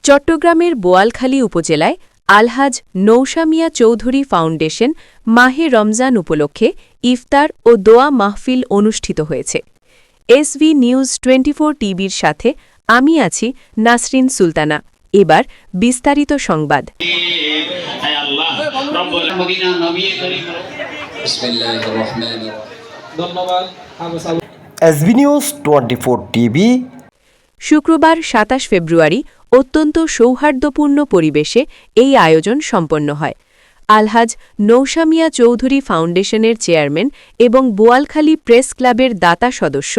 চট্টগ্রামের বোয়ালখালী উপজেলায় আলহাজ নৌশা মিয়া চৌধুরী ফাউন্ডেশন মাহে রমজান উপলক্ষে ইফতার ও দোয়া মাহফিল অনুষ্ঠিত হয়েছে। এসভি নিউজ 24 টিভির সাথে আমি আছি নাসরিন সুলতানা। এবার বিস্তারিত সংবাদ। SV news 24 TV. শুক্রবার ২৭ ফেব্রুয়ারি অত্যন্ত সৌহার্দ্যপূর্ণ পরিবেশে এই আয়োজন সম্পন্ন হয়। আলহাজ নৌশা মিয়া চৌধুরী ফাউন্ডেশনের চেয়ারম্যান এবং বোয়ালখালী প্রেস ক্লাবের দাতা সদস্য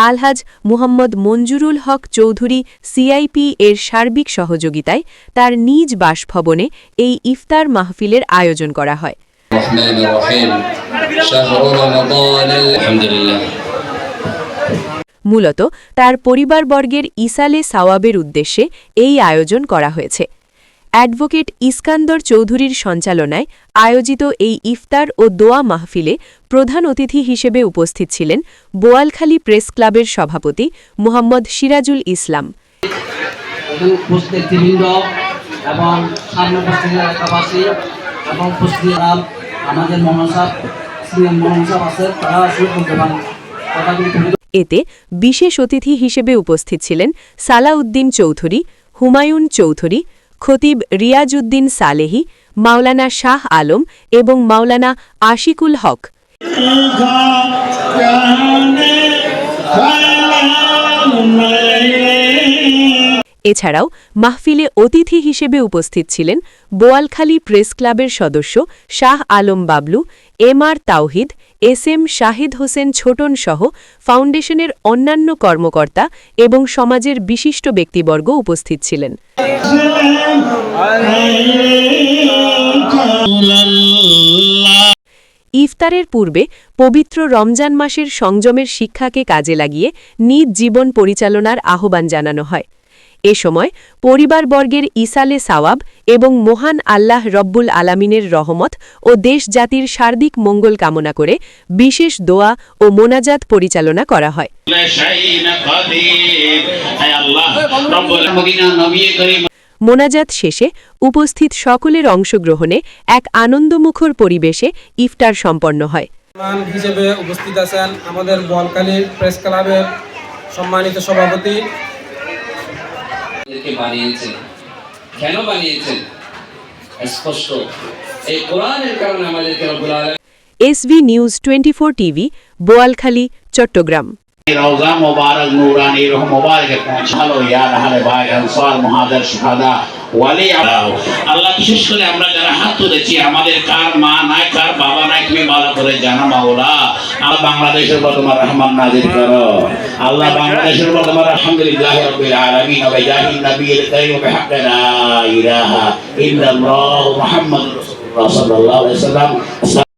আলহাজ মুহাম্মদ মঞ্জুরুল হক চৌধুরী সিআইপি এর সার্বিক সহযোগিতায় তার নিজ বাসভবনে এই ইফতার মাহফিলের আয়োজন করা হয়। মূলত তার পরিবারবর্গের ইসালে সাওয়াবের উদ্দেশ্যে এই আয়োজন করা হয়েছে। অ্যাডভোকেট ইস্কান্দর চৌধুরীর সঞ্চালনায় আয়োজিত এই ইফতার ও দোয়া মাহফিলে প্রধান অতিথি হিসেবে উপস্থিত ছিলেন বোয়ালখালী প্রেস ক্লাবের সভাপতি মুহাম্মদ সিরাজুল ইসলাম। এতে বিশেষ অতিথি হিসেবে উপস্থিত ছিলেন সালাউদ্দিন চৌধুরী, হুমায়ুন চৌধুরী, খতিব রিয়াজউদ্দিন সালেহী, মাওলানা শাহ আলম এবং মাওলানা আশিকুল হক। এছাড়াও মাহফিলে অতিথি হিসেবে উপস্থিত ছিলেন বোয়ালখালী প্রেস ক্লাবের সদস্য শাহ আলম বাবলু, এমআর তাওহিদ, এসএম শাহিদ হোসেন ছোটন সহ ফাউন্ডেশনের অন্যান্য কর্মকর্তা এবং সমাজের বিশিষ্ট ব্যক্তিবর্গ উপস্থিত ছিলেন। ইফতারের পূর্বে পবিত্র রমজান মাসের সংযমের শিক্ষাকে কাজে লাগিয়ে নিজ জীবন পরিচালনার আহ্বান জানানো হয়। এ সময় পরিবারবর্গের ইসালে সাওয়াব এবং মহান আল্লাহ রব্বুল আলামিনের রহমত ও দেশ জাতির সার্বিক মঙ্গল কামনা করে বিশেষ দোয়া ও মোনাজাত পরিচালনা করা হয়। মোনাজাত শেষে উপস্থিত সকলের অংশগ্রহণে এক আনন্দমুখর পরিবেশে ইফতার সম্পন্ন হয়। হিসেবে উপস্থিত আছেন আমাদের বোয়ালখালী প্রেস ক্লাবের সম্মানিত সভাপতি। কেন বানিয়েছেন স্পষ্ট, এই কোরআনের কারণে আমাদেরকে রব্বুল আলামিন। SV news 24 TV, Boalkhali, Chattogram. রওজা মুবারক নূরানি রূহ মুবারকে পৌঁছালো ইয়া আহলে বাইত আনসার মুহাজির শুহাদা ওয়ালি আল্লাহ। বিশেষ করে আমরা যারা হাত তুলেছি, আমাদের কার মা নাই, কার বাবা নাই, তুমি ভালো করে জানো মাওলা। আল্লাহ বাংলাদেশের উপর তোমার রহমত নাযিল করো আল্লাহ। বাংলাদেশের উপর তোমার আলহামদুলিল্লাহি রাব্বিল আলামিন ওয়া বিজাহিন নবিয়্যিল কারীম ওয়া বিহাক্কি লা ইলাহা ইল্লাল্লাহ মুহাম্মাদুর রাসূলুল্লাহ সাল্লাল্লাহু আলাইহি ওয়াসাল্লাম।